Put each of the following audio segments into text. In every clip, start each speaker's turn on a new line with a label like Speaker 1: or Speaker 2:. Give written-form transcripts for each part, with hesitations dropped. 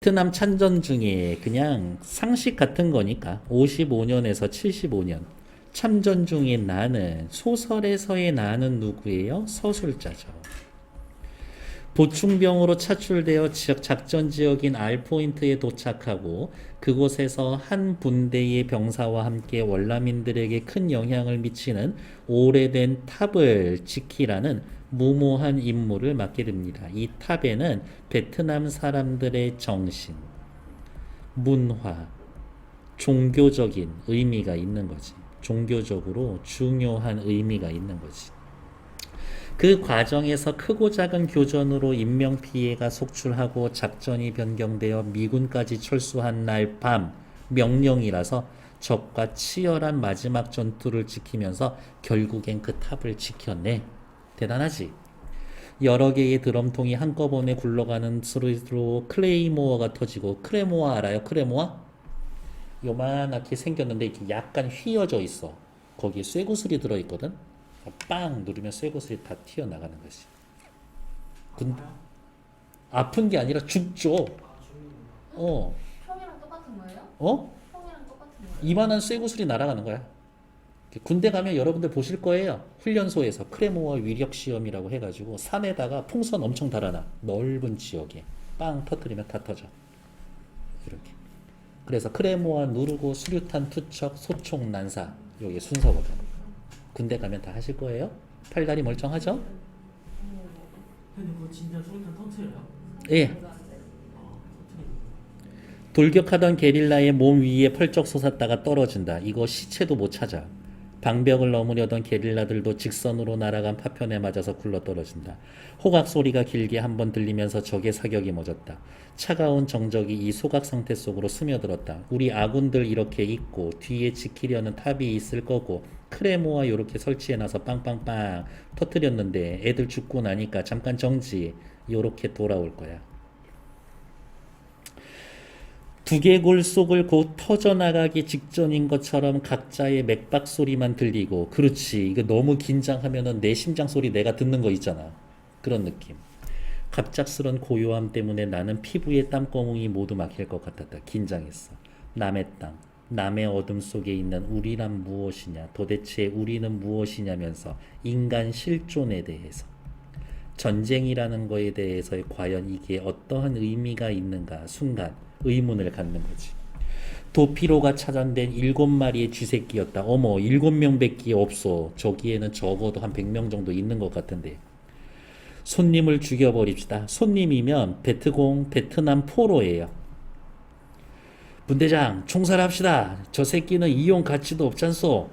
Speaker 1: 베트남 참전 중에 그냥 상식 같은 거니까 55년에서 75년 참전 중에 나는 소설에서의 나는 누구예요? 서술자죠. 보충병으로 차출되어 작전 지역인 R포인트에 도착하고 그곳에서 한 분대의 병사와 함께 월남인들에게 큰 영향을 미치는 오래된 탑을 지키라는 무모한 임무를 맡게 됩니다. 이 탑에는 베트남 사람들의 정신, 문화, 종교적인 의미가 있는 거지. 종교적으로 중요한 의미가 있는 거지. 그 과정에서 크고 작은 교전으로 인명피해가 속출하고 작전이 변경되어 미군까지 철수한 날 밤 명령이라서 적과 치열한 마지막 전투를 지키면서 결국엔 그 탑을 지켰네. 대단하지? 여러 개의 드럼통이 한꺼번에 굴러가는 소리로 클레이모어가 터지고. 크레모아 알아요? 크레모아? 요만하게 생겼는데 이렇게 약간 휘어져 있어. 거기에 쇠구슬이 들어있거든. 빵 누르면 쇠구슬이 다 튀어나가는 것이. 아픈 게 아니라 죽죠. 어.
Speaker 2: 평이랑 똑같은 거예요?
Speaker 1: 어?
Speaker 2: 평이랑 똑같은 거예요?
Speaker 1: 이만한 쇠구슬이 날아가는 거야. 군대 가면 여러분들 보실 거예요. 훈련소에서 크레모어 위력 시험이라고 해가지고 산에다가 풍선 엄청 달아놔. 넓은 지역에 빵 터뜨리면 다 터져. 이렇게. 그래서 크레모아 누르고 수류탄 투척 소총 난사. 요게 순서거든. 군대 가면 다 하실 거예요. 팔다리 멀쩡하죠?
Speaker 3: 근데 그거 진짜 수류탄 터트려요?
Speaker 1: 예.
Speaker 3: 터트리는
Speaker 1: 돌격하던 게릴라의 몸 위에 펄쩍 솟았다가 떨어진다. 이거 시체도 못 찾아. 방벽을 넘으려던 게릴라들도 직선으로 날아간 파편에 맞아서 굴러떨어진다. 호각 소리가 길게 한번 들리면서 적의 사격이 멎었다. 차가운 정적이 이 소각 상태 속으로 스며들었다. 우리 아군들 이렇게 있고 뒤에 지키려는 탑이 있을 거고 크레모아 요렇게 설치해놔서 빵빵빵 터뜨렸는데 애들 죽고 나니까 잠깐 정지. 요렇게 돌아올 거야. 두개골 속을 곧 터져나가기 직전인 것처럼 각자의 맥박 소리만 들리고. 그렇지, 이거 너무 긴장하면은 내 심장 소리 내가 듣는 거 있잖아. 그런 느낌. 갑작스런 고요함 때문에 나는 피부에 땀구멍이 모두 막힐 것 같았다. 긴장했어. 남의 땅, 남의 어둠 속에 있는 우리란 무엇이냐, 도대체 우리는 무엇이냐면서 인간 실존에 대해서, 전쟁이라는 거에 대해서 과연 이게 어떠한 의미가 있는가 순간 의문을 갖는 거지. 도피로가 찾아낸 7마리의 쥐새끼였다. 어머, 7명밖에 없어. 저기에는 적어도 한 100명 정도 있는 것 같은데. 손님을 죽여버립시다. 손님이면 베트남 포로예요. 분대장, 총살합시다. 저 새끼는 이용 가치도 없잖소.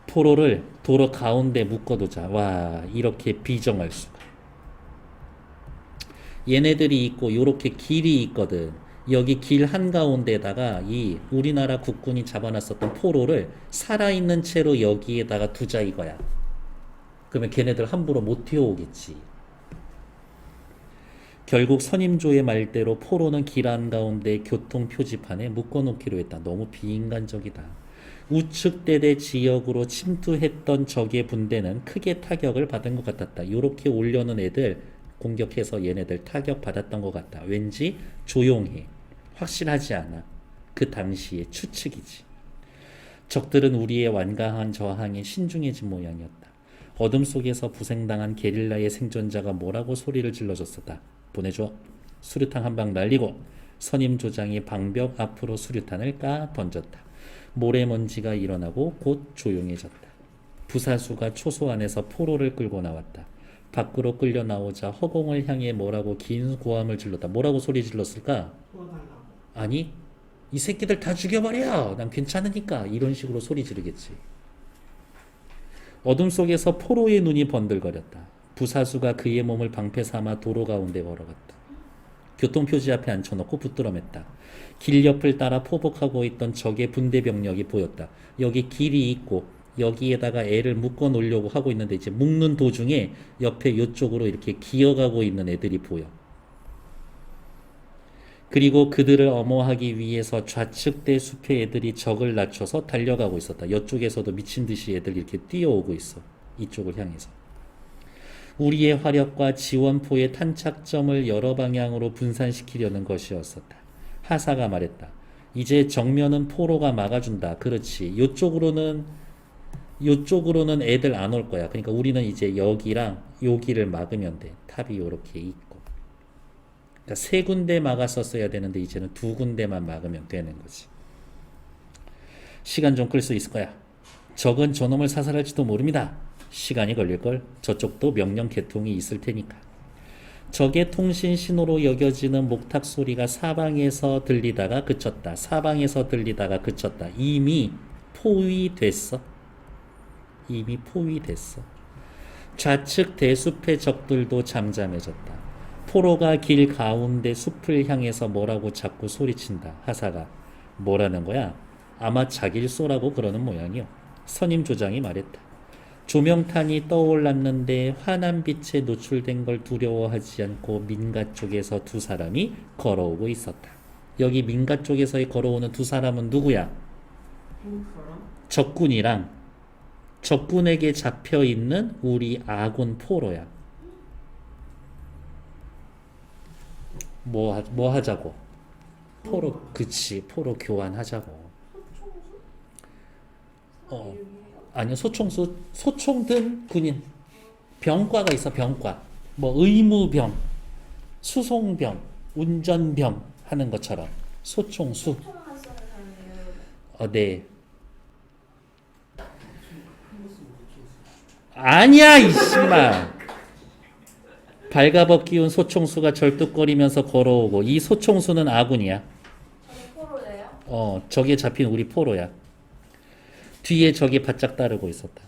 Speaker 1: 포로를 도로 가운데 묶어두자. 와, 이렇게 비정할 수가. 얘네들이 있고 요렇게 길이 있거든. 여기 길 한가운데다가 이 우리나라 국군이 잡아놨었던 포로를 살아있는 채로 여기에다가 두자 이거야. 그러면 걔네들 함부로 못 튀어오겠지. 결국 선임조의 말대로 포로는 길 한가운데 교통 표지판에 묶어놓기로 했다. 너무 비인간적이다. 우측대대 지역으로 침투했던 적의 분대는 크게 타격을 받은 것 같았다. 요렇게 올려놓은 애들 공격해서 얘네들 타격 받았던 것 같다. 왠지 조용해. 확실하지 않아. 그 당시의 추측이지. 적들은 우리의 완강한 저항에 신중해진 모양이었다. 어둠 속에서 부생당한 게릴라의 생존자가 뭐라고 소리를 질러줬었다. 보내줘. 수류탄 한 방 날리고. 선임 조장이 방벽 앞으로 수류탄을 까 던졌다. 모래먼지가 일어나고 곧 조용해졌다. 부사수가 초소 안에서 포로를 끌고 나왔다. 밖으로 끌려 나오자 허공을 향해 뭐라고 긴 고함을 질렀다. 뭐라고 소리 질렀을까?
Speaker 3: 도와달라고.
Speaker 1: 아니, 이 새끼들 다 죽여버려. 난 괜찮으니까. 이런 식으로 소리 지르겠지. 어둠 속에서 포로의 눈이 번들거렸다. 부사수가 그의 몸을 방패 삼아 도로 가운데 걸어갔다. 교통표지 앞에 앉혀놓고 붙들어맸다. 길 옆을 따라 포복하고 있던 적의 분대 병력이 보였다. 여기 길이 있고 여기에다가 애를 묶어 놓으려고 하고 있는데 이제 묶는 도중에 옆에 이쪽으로 이렇게 기어가고 있는 애들이 보여. 그리고 그들을 엄호하기 위해서 좌측대 숲의 애들이 적을 낮춰서 달려가고 있었다. 이쪽에서도 미친 듯이 애들 이렇게 뛰어오고 있어. 이쪽을 향해서. 우리의 화력과 지원포의 탄착점을 여러 방향으로 분산시키려는 것이었었다. 하사가 말했다. 이제 정면은 포로가 막아준다. 그렇지. 요쪽으로는 애들 안 올 거야. 그러니까 우리는 이제 여기랑 여기를 막으면 돼. 탑이 요렇게 있고. 그러니까 세 군데 막았었어야 되는데 이제는 두 군데만 막으면 되는 거지. 시간 좀 끌 수 있을 거야. 적은 저놈을 사살할지도 모릅니다. 시간이 걸릴걸. 저쪽도 명령 개통이 있을 테니까. 적의 통신 신호로 여겨지는 목탁 소리가 사방에서 들리다가 그쳤다. 사방에서 들리다가 그쳤다. 이미 포위됐어. 좌측 대숲의 적들도 잠잠해졌다. 포로가 길 가운데 숲을 향해서 뭐라고 자꾸 소리친다. 하사가. 뭐라는 거야? 아마 자기를 쏘라고 그러는 모양이요. 선임 조장이 말했다. 조명탄이 떠올랐는데 환한 빛에 노출된 걸 두려워하지 않고 민가 쪽에서 두 사람이 걸어오고 있었다. 여기 민가 쪽에서 걸어오는 두 사람은 누구야?
Speaker 3: 한국 사람?
Speaker 1: 적군이랑 적군에게 잡혀있는 우리 아군 포로야. 뭐 하자고? 포로, 그치, 포로 교환하자고. 아니요, 소총든 군인. 병과가 있어, 병과. 뭐 의무병, 수송병, 운전병 하는 것처럼. 소총수.
Speaker 2: 총만 쏘는 사람이에요.
Speaker 1: 네. 아니야, 이씨마. 발가벗 끼운 소총수가 절뚝거리면서 걸어오고, 이 소총수는 아군이야.
Speaker 2: 저는 포로예요?
Speaker 1: 적에 잡힌 우리 포로야. 뒤에 적이 바짝 따르고 있었다.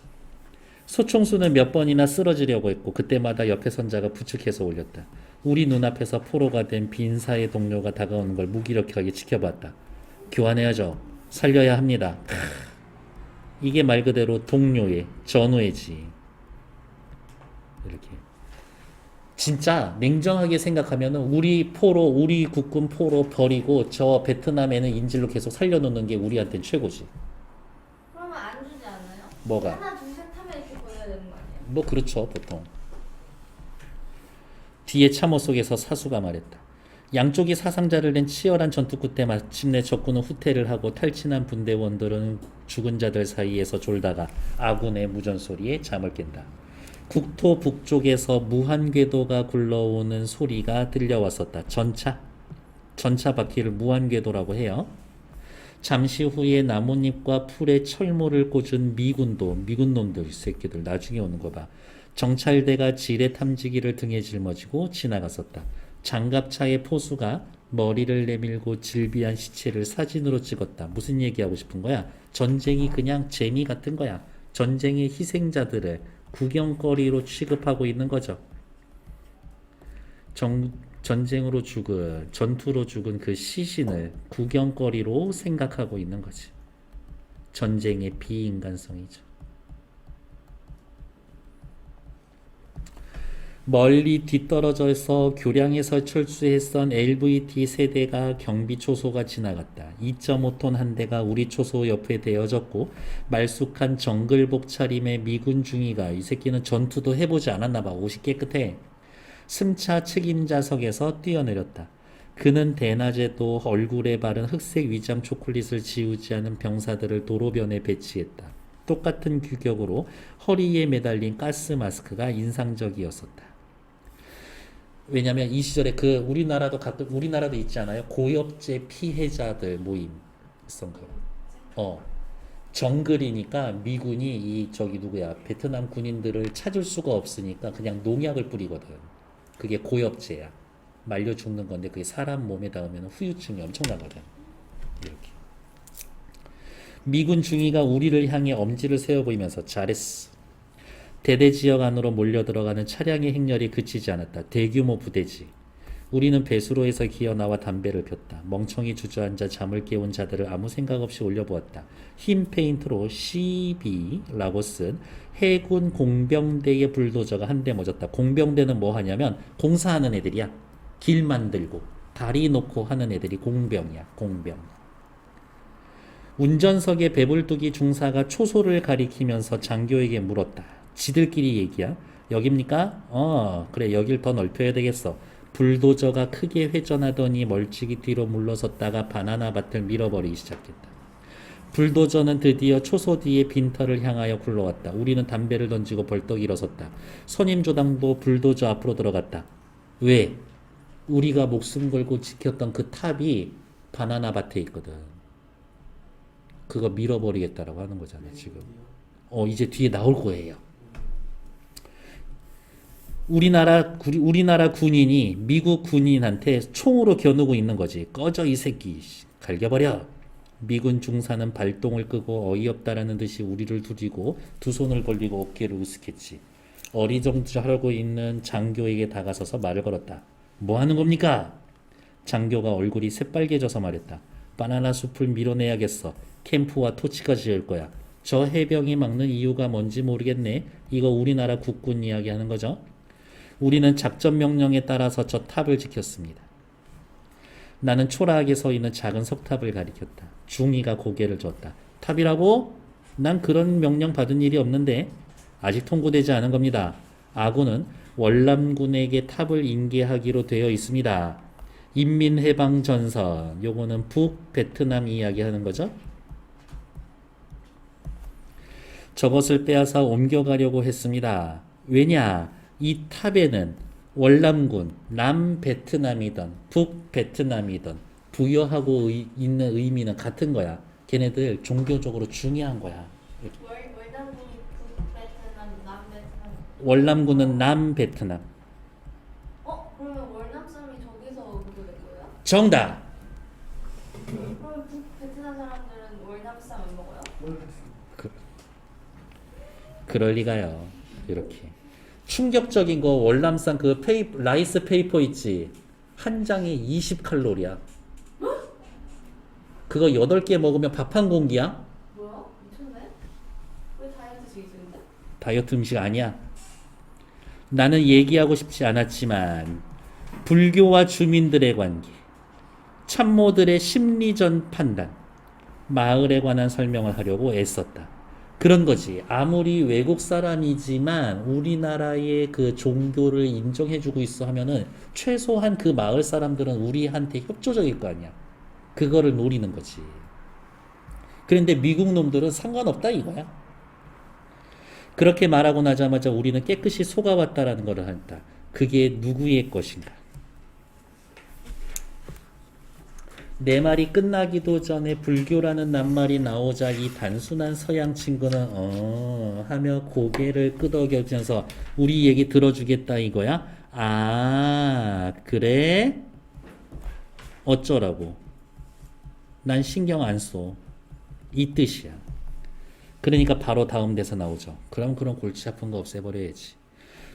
Speaker 1: 소총수는 몇 번이나 쓰러지려고 했고 그때마다 옆에 선자가 부축해서 올렸다. 우리 눈앞에서 포로가 된 빈사의 동료가 다가오는 걸 무기력하게 지켜봤다. 교환해야죠. 살려야 합니다. 이게 말 그대로 동료의 전우애지. 이렇게. 진짜 냉정하게 생각하면 우리 포로, 우리 국군 포로 버리고 저 베트남에는 인질로 계속 살려놓는 게 우리한테는 최고지.
Speaker 2: 그러면 안 주지 않아요?
Speaker 1: 뭐가?
Speaker 2: 하나, 둘, 셋 하면 이렇게 보여야 되는 거 아니에요?
Speaker 1: 뭐 그렇죠, 보통. 뒤에 참호 속에서 사수가 말했다. 양쪽이 사상자를 낸 치열한 전투 끝에 마침내 적군은 후퇴를 하고 탈진한 분대원들은 죽은 자들 사이에서 졸다가 아군의 무전소리에 잠을 깬다. 국토 북쪽에서 무한궤도가 굴러오는 소리가 들려왔었다. 전차 바퀴를 무한궤도라고 해요. 잠시 후에 나뭇잎과 풀에 철모를 꽂은 미군놈들 이 새끼들 나중에 오는 거 봐. 정찰대가 지뢰 탐지기를 등에 짊어지고 지나갔었다. 장갑차의 포수가 머리를 내밀고 질비한 시체를 사진으로 찍었다. 무슨 얘기하고 싶은 거야? 전쟁이 그냥 재미 같은 거야. 전쟁의 희생자들을 구경거리로 취급하고 있는 거죠. 전쟁으로 죽은, 전투로 죽은 그 시신을 구경거리로 생각하고 있는 거지. 전쟁의 비인간성이죠. 멀리 뒤떨어져서 교량에서 철수했던 LVT 세대가 경비 초소가 지나갔다. 2.5톤 한 대가 우리 초소 옆에 대어졌고 말쑥한 정글복 차림의 미군 중위가 이 새끼는 전투도 해보지 않았나 봐. 옷이 깨끗해. 승차 책임자석에서 뛰어내렸다. 그는 대낮에도 얼굴에 바른 흑색 위장 초콜릿을 지우지 않은 병사들을 도로변에 배치했다. 똑같은 규격으로 허리에 매달린 가스 마스크가 인상적이었었다. 왜냐면 이 시절에 그 우리나라도 있지 않아요? 고엽제 피해자들 모임 있었던 거. 정글이니까 미군이 이 저기 누구야 베트남 군인들을 찾을 수가 없으니까 그냥 농약을 뿌리거든. 그게 고엽제야. 말려 죽는 건데 그게 사람 몸에 닿으면 후유증이 엄청나거든. 이렇게. 미군 중위가 우리를 향해 엄지를 세워 보이면서 잘했어. 대대 지역 안으로 몰려 들어가는 차량의 행렬이 그치지 않았다. 대규모 부대지. 우리는 배수로에서 기어 나와 담배를 폈다. 멍청이 주저앉아 잠을 깨운 자들을 아무 생각 없이 올려보았다. 흰 페인트로 CB라고 쓴 해군 공병대의 불도저가 한 대 멎었다. 공병대는 뭐 하냐면 공사하는 애들이야. 길 만들고 다리 놓고 하는 애들이 공병이야. 공병. 운전석에 배불뚝이 중사가 초소를 가리키면서 장교에게 물었다. 지들끼리 얘기야. 여깁니까? 그래 여길 더 넓혀야 되겠어. 불도저가 크게 회전하더니 멀찍이 뒤로 물러섰다가 바나나 밭을 밀어버리기 시작했다. 불도저는 드디어 초소 뒤에 빈터를 향하여 굴러왔다. 우리는 담배를 던지고 벌떡 일어섰다. 선임조당도 불도저 앞으로 들어갔다. 왜? 우리가 목숨 걸고 지켰던 그 탑이 바나나 밭에 있거든. 그거 밀어버리겠다라고 하는 거잖아 지금. 이제 뒤에 나올 거예요. 우리나라 군인이 미국 군인한테 총으로 겨누고 있는 거지. 꺼져 이 새끼. 갈겨버려. 미군 중사는 발동을 끄고 어이없다라는 듯이 우리를 두리고 두 손을 벌리고 어깨를 으쓱했지. 어리정절하고 있는 장교에게 다가서서 말을 걸었다. 뭐 하는 겁니까? 장교가 얼굴이 새빨개져서 말했다. 바나나 숲을 밀어내야겠어. 캠프와 토치가 지을 거야. 저 해병이 막는 이유가 뭔지 모르겠네. 이거 우리나라 국군 이야기 하는 거죠. 우리는 작전 명령에 따라서 저 탑을 지켰습니다. 나는 초라하게 서 있는 작은 석탑을 가리켰다. 중이가 고개를 젓다. 탑이라고? 난 그런 명령 받은 일이 없는데. 아직 통보되지 않은 겁니다. 아군은 월남군에게 탑을 인계하기로 되어 있습니다. 인민해방전선, 요거는 북베트남 이야기 하는 거죠. 저것을 빼앗아 옮겨가려고 했습니다. 왜냐? 이 탑에는 월남군, 남베트남이든 북베트남이든 부여하고 있는 의미는 같은 거야. 걔네들 종교적으로 중요한 거야.
Speaker 2: 월남군이 북베트남, 남베트남.
Speaker 1: 월남군은 남베트남.
Speaker 2: 그러면 월남 사람이 저기서 그거 된 거예요?
Speaker 1: 정답!
Speaker 2: 그럼 북베트남 사람들은 월남 쌈 안 먹어요?
Speaker 1: 그럴 리가요. 이렇게 충격적인 거 월남쌈 그 라이스 페이퍼 있지. 한 장에 20칼로리야. 그거 8개 먹으면 밥 한 공기야?
Speaker 2: 뭐야? 미쳤네? 왜 다이어트 중이신데?
Speaker 1: 다이어트 음식 아니야. 나는 얘기하고 싶지 않았지만 불교와 주민들의 관계, 참모들의 심리전 판단, 마을에 관한 설명을 하려고 애썼다. 그런 거지. 아무리 외국 사람이지만 우리나라의 그 종교를 인정해주고 있어 하면은 최소한 그 마을 사람들은 우리한테 협조적일 거 아니야. 그거를 노리는 거지. 그런데 미국 놈들은 상관없다 이거야. 그렇게 말하고 나자마자 우리는 깨끗이 속아왔다라는 것을 한다. 그게 누구의 것인가? 내 말이 끝나기도 전에 불교라는 낱말이 나오자 이 단순한 서양 친구는 하며 고개를 끄덕여면서 우리 얘기 들어주겠다 이거야? 아 그래? 어쩌라고? 난 신경 안 써. 이 뜻이야. 그러니까 바로 다음 대사 나오죠. 그럼 그런 골치 아픈 거 없애버려야지.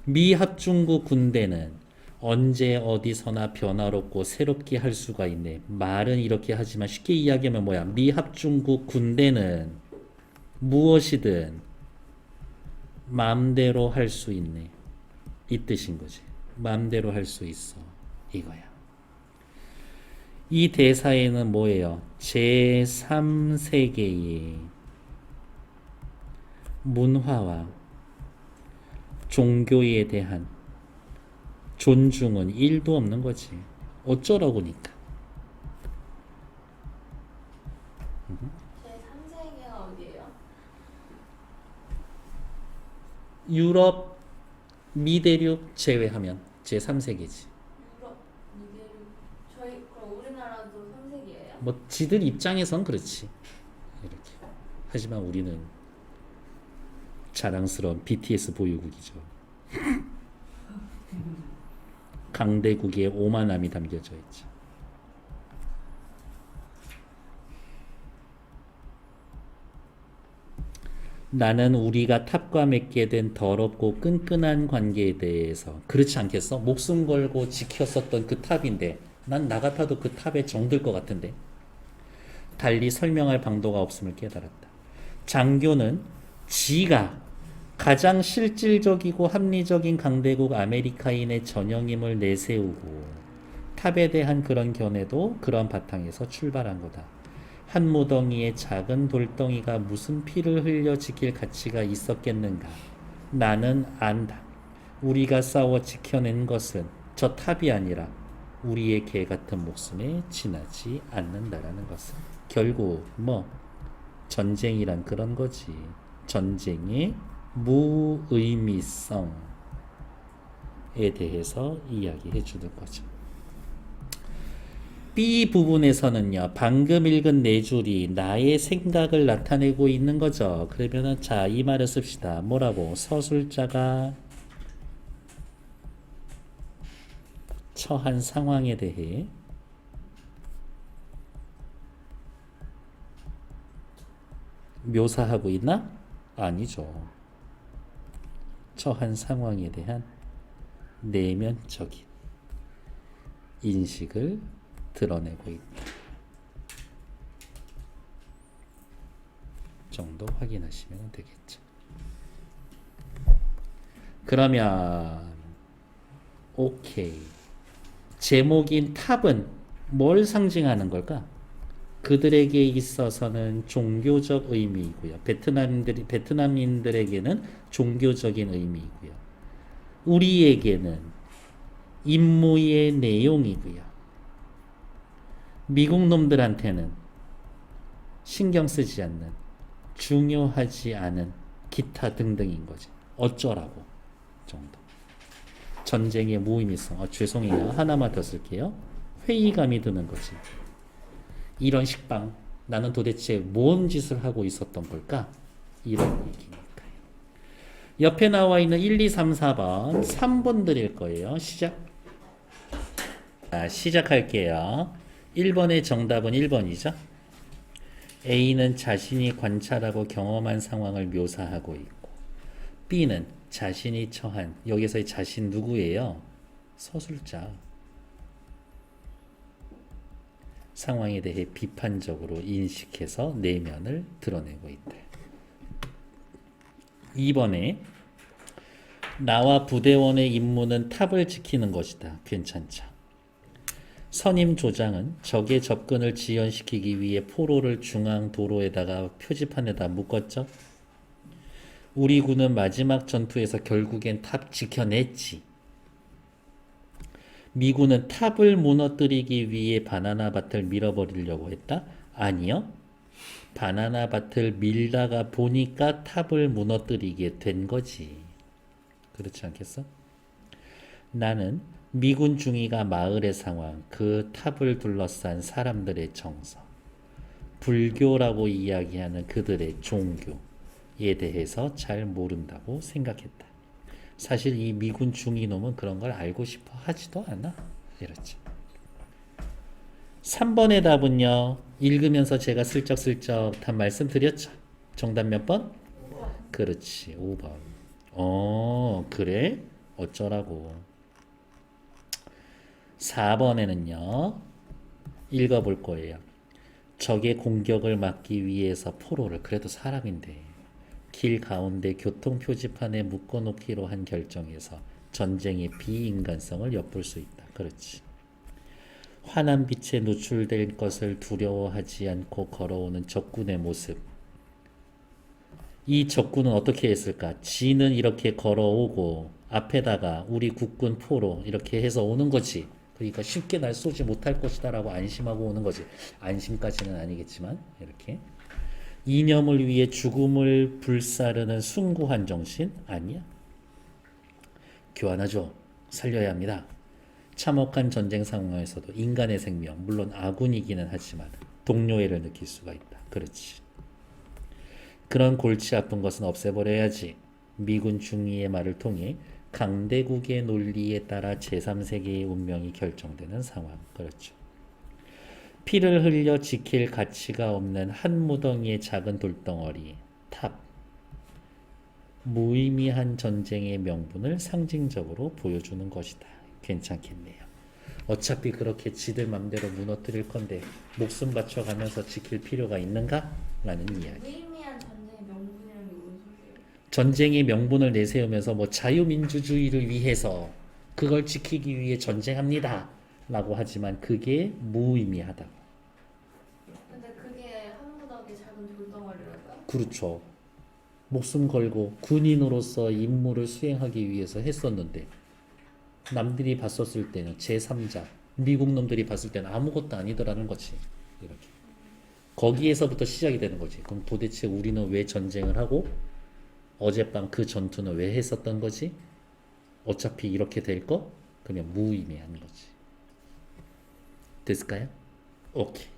Speaker 1: 미 합중국 군대는 언제 어디서나 변화롭고 새롭게 할 수가 있네. 말은 이렇게 하지만 쉽게 이야기하면 뭐야? 미 합중국 군대는 무엇이든 마음대로 할 수 있네. 이 뜻인 거지. 마음대로 할 수 있어. 이거야. 이 대사에는 뭐예요? 제3세계의 문화와 종교에 대한 존중은 1도 없는 거지. 어쩌라고니까.
Speaker 2: 제3세계가 어디예요?
Speaker 1: 유럽, 미대륙 제외하면 제3세계지.
Speaker 2: 유럽, 미대륙. 그럼 우리나라도 3세계예요?
Speaker 1: 뭐 지들 입장에선 그렇지. 이렇게. 하지만 우리는 자랑스러운 BTS 보유국이죠. 강대국의 오만함이 담겨져 있지. 나는 우리가 탑과 맺게 된 더럽고 끈끈한 관계에 대해서 그렇지 않겠어? 목숨 걸고 지켰었던 그 탑인데 난 나 같아도 그 탑에 정들 것 같은데 달리 설명할 방도가 없음을 깨달았다. 장교는 지가 가장 실질적이고 합리적인 강대국 아메리카인의 전형임을 내세우고 탑에 대한 그런 견해도 그런 바탕에서 출발한 거다. 한 무덩이의 작은 돌덩이가 무슨 피를 흘려 지킬 가치가 있었겠는가? 나는 안다. 우리가 싸워 지켜낸 것은 저 탑이 아니라 우리의 개 같은 목숨에 지나지 않는다라는 것은 결국 뭐 전쟁이란 그런 거지. 전쟁의 무의미성에 대해서 이야기해 주는 거죠. B 부분에서는요, 방금 읽은 네 줄이 나의 생각을 나타내고 있는 거죠. 그러면은 자, 이 말을 씁시다. 뭐라고? 서술자가 처한 상황에 대해 묘사하고 있나? 아니죠. 처한 상황에 대한 내면적인 인식을 드러내고 있다. 정도 확인하시면 되겠죠. 그러면 오케이. 제목인 탑은 뭘 상징하는 걸까? 그들에게 있어서는 종교적 의미이고요. 베트남인들에게는 종교적인 의미이고요. 우리에게는 임무의 내용이고요. 미국 놈들한테는 신경 쓰지 않는, 중요하지 않은 기타 등등인 거지. 어쩌라고 정도. 전쟁의 무의미성. 죄송해요. 하나만 더 쓸게요. 회의감이 드는 거지. 이런 식빵, 나는 도대체 뭔 짓을 하고 있었던 걸까? 이런 얘기니까요. 옆에 나와 있는 1, 2, 3, 4번 3번 드릴 거예요. 시작할게요. 1번의 정답은 1번이죠. A는 자신이 관찰하고 경험한 상황을 묘사하고 있고, B는 자신이 처한, 여기서의 자신 누구예요? 서술자. 상황에 대해 비판적으로 인식해서 내면을 드러내고 있다. 2번에 나와 부대원의 임무는 탑을 지키는 것이다. 괜찮죠? 선임 조장은 적의 접근을 지연시키기 위해 포로를 중앙 도로에다가 표지판에다 묶었죠. 우리 군은 마지막 전투에서 결국엔 탑 지켜냈지. 미군은 탑을 무너뜨리기 위해 바나나 밭을 밀어버리려고 했다? 아니요. 바나나 밭을 밀다가 보니까 탑을 무너뜨리게 된 거지. 그렇지 않겠어? 나는 미군 중위가 마을의 상황, 그 탑을 둘러싼 사람들의 정서, 불교라고 이야기하는 그들의 종교에 대해서 잘 모른다고 생각했다. 사실 이 미군 중위놈은 그런 걸 알고 싶어 하지도 않아. 이렇죠. 3번의 답은요. 읽으면서 제가 슬쩍슬쩍 다 말씀드렸죠. 정답 몇 번?
Speaker 2: 5번.
Speaker 1: 그렇지. 5번. 그래? 어쩌라고. 4번에는요. 읽어볼 거예요. 적의 공격을 막기 위해서 포로를, 그래도 사람인데 길 가운데 교통 표지판에 묶어놓기로 한 결정에서 전쟁의 비인간성을 엿볼 수 있다. 그렇지. 환한 빛에 노출될 것을 두려워하지 않고 걸어오는 적군의 모습. 이 적군은 어떻게 했을까? 지는 이렇게 걸어오고 앞에다가 우리 국군 포로 이렇게 해서 오는 거지. 그러니까 쉽게 날 쏘지 못할 것이다 라고 안심하고 오는 거지. 안심까지는 아니겠지만 이렇게. 이념을 위해 죽음을 불사르는 숭고한 정신? 아니야. 교환하죠. 살려야 합니다. 참혹한 전쟁 상황에서도 인간의 생명, 물론 아군이기는 하지만 동료애를 느낄 수가 있다. 그렇지. 그런 골치 아픈 것은 없애버려야지. 미군 중위의 말을 통해 강대국의 논리에 따라 제3세계의 운명이 결정되는 상황. 그렇죠. 피를 흘려 지킬 가치가 없는 한 무덩이의 작은 돌덩어리, 탑. 무의미한 전쟁의 명분을 상징적으로 보여주는 것이다. 괜찮겠네요. 어차피 그렇게 지들 맘대로 무너뜨릴 건데 목숨 바쳐가면서 지킬 필요가 있는가? 라는 이야기.
Speaker 2: 무의미한 전쟁의 명분이라는 게 무슨 소리예요?
Speaker 1: 전쟁의 명분을 내세우면서 뭐 자유민주주의를 위해서 그걸 지키기 위해 전쟁합니다. 라고 하지만 그게 무의미하다.
Speaker 2: 근데 그게 한 무더기 작은 돌덩어리라고요?
Speaker 1: 그렇죠. 목숨 걸고 군인으로서 임무를 수행하기 위해서 했었는데 남들이 봤었을 때는 제3자, 미국 놈들이 봤을 때는 아무것도 아니더라는 거지. 이렇게. 거기에서부터 시작이 되는 거지. 그럼 도대체 우리는 왜 전쟁을 하고 어젯밤 그 전투는 왜 했었던 거지? 어차피 이렇게 될 거? 그러면 무의미한 거지. 됐을까요? 오케이.